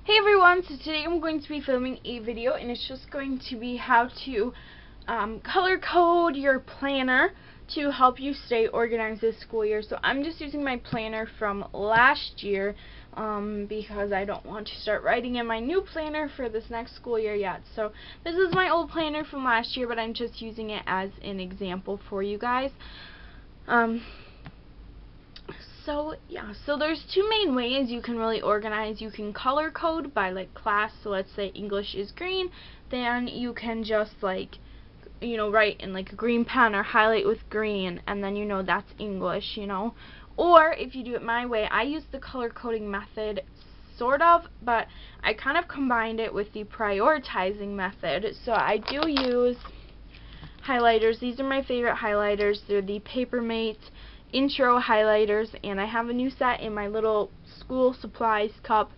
Hey everyone, so today I'm going to be filming a video and it's just going to be how to color code your planner to help you stay organized this school year. So I'm just using my planner from last year because I don't want to start writing in my new planner for this next school year yet. So this is my old planner from last year, but I'm just using it as an example for you guys. So there's two main ways you can really organize. You can color code by like class. So let's say English is green, then you can just like, write in like a green pen or highlight with green, and then that's English, Or if you do it my way, I use the color coding method sort of, but I kind of combined it with the prioritizing method. So I do use highlighters. These are my favorite highlighters. They're the Papermate intro highlighters, and I have a new set in my little school supplies cup,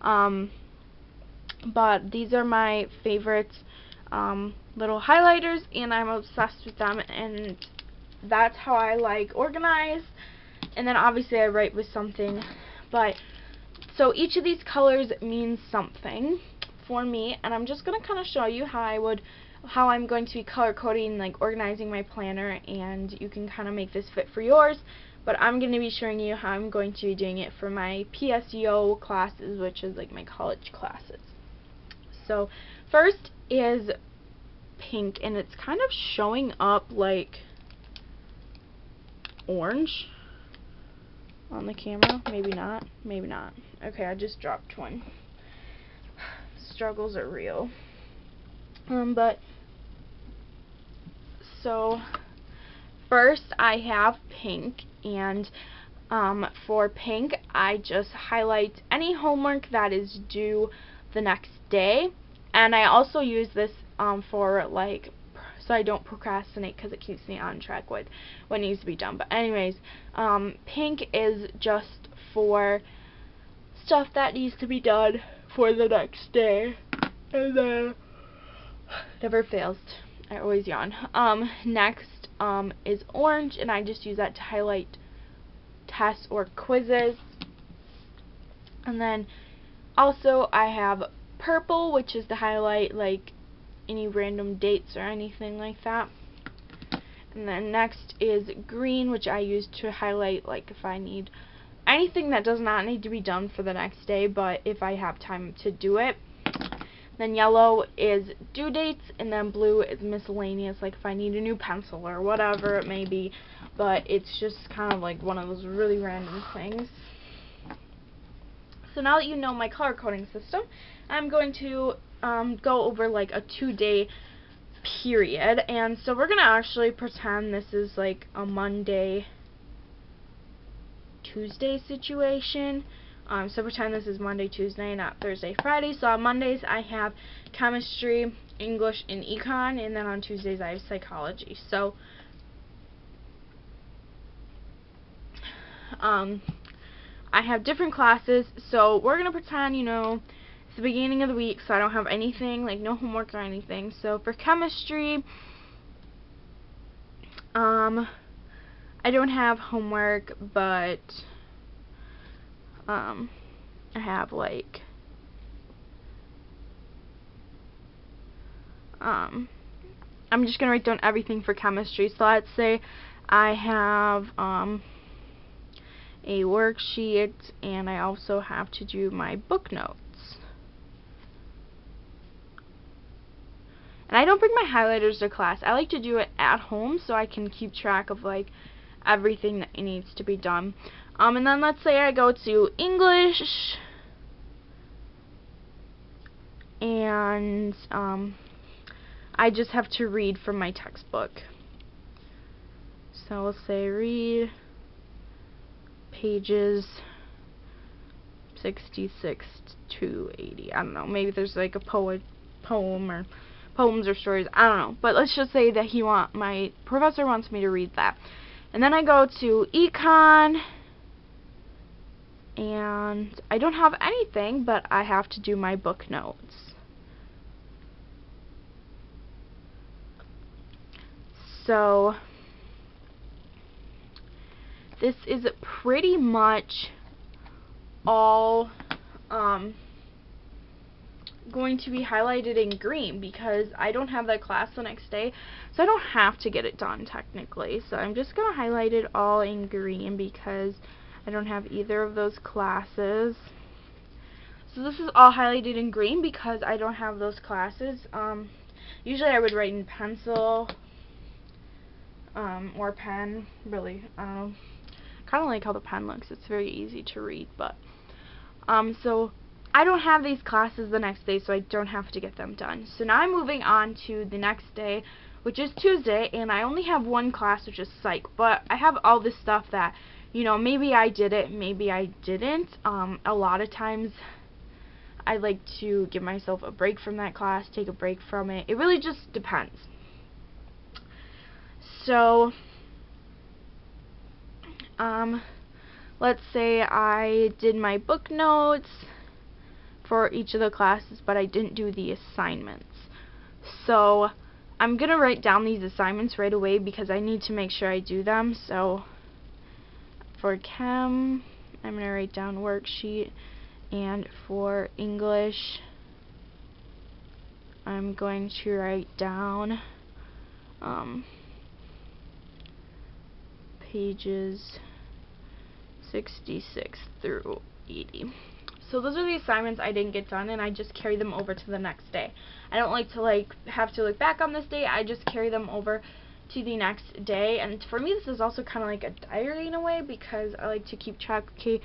but these are my favorite little highlighters, and I'm obsessed with them, and that's how I like organize. And then obviously I write with something, but so each of these colors means something for me, and I'm just going to kind of show you how I'm going to be color coding, like organizing my planner, and you can kind of make this fit for yours. But I'm going to be showing you how I'm going to be doing it for my PSEO classes, which is like my college classes. So first is pink, and it's kind of showing up like orange on the camera. Maybe not. Maybe not. Okay, I just dropped one. Struggles are real. But so first I have pink, and for pink I just highlight any homework that is due the next day, and I also use this for like so I don't procrastinate, because it keeps me on track with what needs to be done. But anyways, pink is just for stuff that needs to be done for the next day, and then never fails. I always yawn. Next is orange, and I just use that to highlight tests or quizzes. And then also I have purple, which is to highlight like any random dates or anything like that. And then next is green, which I use to highlight like if I need anything that does not need to be done for the next day, but if I have time to do it. Then yellow is due dates, and then blue is miscellaneous, like if I need a new pencil or whatever it may be, but it's just kind of like one of those really random things. So now that you know my color coding system, I'm going to go over like a 2-day period, and so we're going to actually pretend this is like a Monday, Tuesday situation. So pretend this is Monday, Tuesday, not Thursday, Friday. So on Mondays I have chemistry, English, and econ, and then on Tuesdays I have psychology. So I have different classes. So we're gonna pretend, it's the beginning of the week, so I don't have anything, like no homework or anything. So for chemistry, I don't have homework, but I have like I'm just gonna write down everything for chemistry. So let's say I have a worksheet, and I also have to do my book notes. And I don't bring my highlighters to class. I like to do it at home so I can keep track of like everything that needs to be done. And then let's say I go to English, and I just have to read from my textbook. So we'll say read pages 66 to 80. I don't know, maybe there's like a poem or poems or stories, I don't know, but let's just say that my professor wants me to read that. And then I go to econ, and I don't have anything, but I have to do my book notes. So this is pretty much all going to be highlighted in green because I don't have that class the next day, so I don't have to get it done technically. So I'm just going to highlight it all in green because I don't have either of those classes. So this is all highlighted in green because I don't have those classes. Usually I would write in pencil or pen, really. I don't know. Kind of like how the pen looks. It's very easy to read, but so I don't have these classes the next day, so I don't have to get them done. So now I'm moving on to the next day, which is Tuesday, and I only have one class, which is psych, but I have all this stuff that, you know, maybe I did it, maybe I didn't. A lot of times I like to give myself a break from that class, take a break from it. It really just depends. So let's say I did my book notes for each of the classes, but I didn't do the assignments. So I'm going to write down these assignments right away because I need to make sure I do them. So for Chem, I'm going to write down worksheet, and for English, I'm going to write down pages 66 through 80. So those are the assignments I didn't get done, and I just carry them over to the next day. I don't like to have to look back on this day. I just carry them over to the next day. And for me, this is also kind of like a diary in a way because I like to keep track. Okay,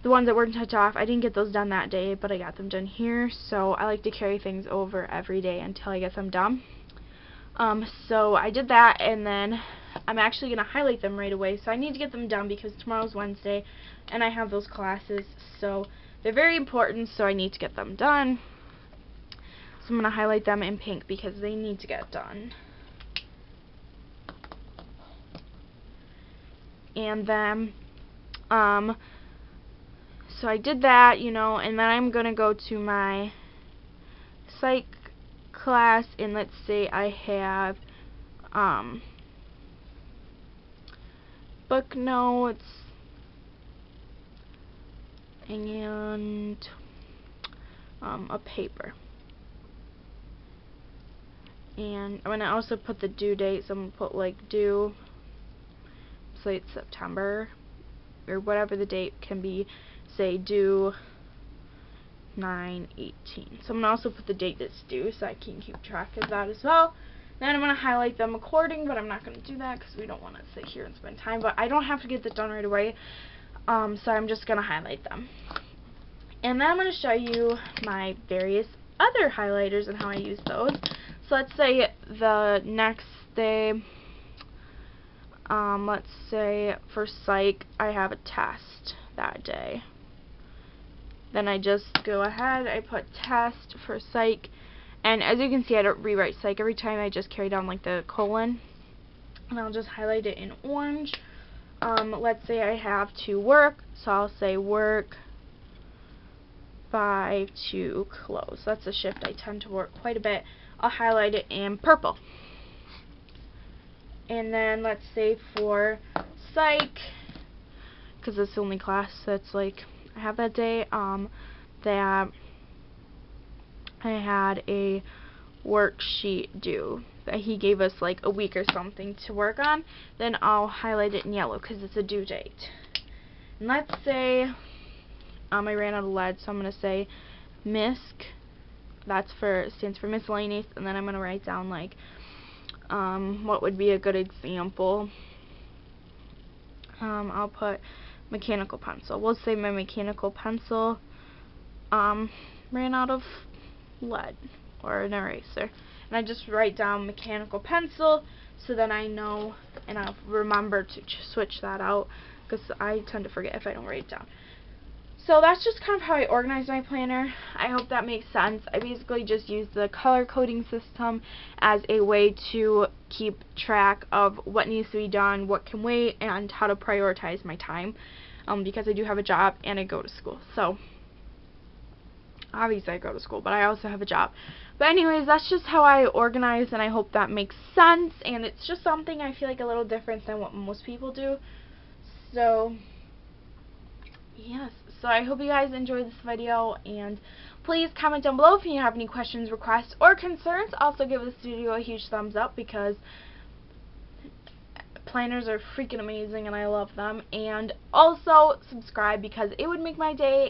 the ones that weren't touched off, I didn't get those done that day, but I got them done here. So I like to carry things over every day until I get them done. So I did that, and then I'm actually going to highlight them right away. So I need to get them done because tomorrow's Wednesday, and I have those classes. So they're very important, so I need to get them done. So I'm going to highlight them in pink because they need to get done. And then, so I did that, you know, and then I'm going to go to my psych class, and let's say I have book notes and a paper. And I'm going to also put the due date, so I'm going to put like due, say it's September, or whatever the date can be, say due 9/18. So I'm going to also put the date that's due so I can keep track of that as well. Then I'm going to highlight them according, but I'm not going to do that because we don't want to sit here and spend time. But I don't have to get that done right away, so I'm just going to highlight them. And then I'm going to show you my various other highlighters and how I use those. So let's say the next day, let's say for psych, I have a test that day. Then I just go ahead, I put test for psych, and as you can see, I don't rewrite psych every time. I just carry down like the colon, and I'll just highlight it in orange. Let's say I have to work, so I'll say work 5 to close. That's a shift I tend to work quite a bit. I'll highlight it in purple. And then let's say for psych, because it's the only class that's like I have that day, that I had a worksheet due that he gave us like a week or something to work on, then I'll highlight it in yellow because it's a due date. And let's say I ran out of lead, so I'm going to say MISC. That's stands for miscellaneous, and then I'm going to write down like what would be a good example. I'll put mechanical pencil. We'll say my mechanical pencil ran out of lead or an eraser, and I just write down mechanical pencil so then I know and I'll remember to switch that out because I tend to forget if I don't write it down. So that's just kind of how I organize my planner. I hope that makes sense. I basically just use the color coding system as a way to keep track of what needs to be done, what can wait, and how to prioritize my time, because I do have a job and I go to school. So obviously I go to school, but I also have a job. But anyways, that's just how I organize, and I hope that makes sense, and it's just something I feel like a little different than what most people do. So yes, So I hope you guys enjoyed this video, and please comment down below if you have any questions, requests, or concerns. Also give this video a huge thumbs up because planners are freaking amazing and I love them. And also subscribe because it would make my day.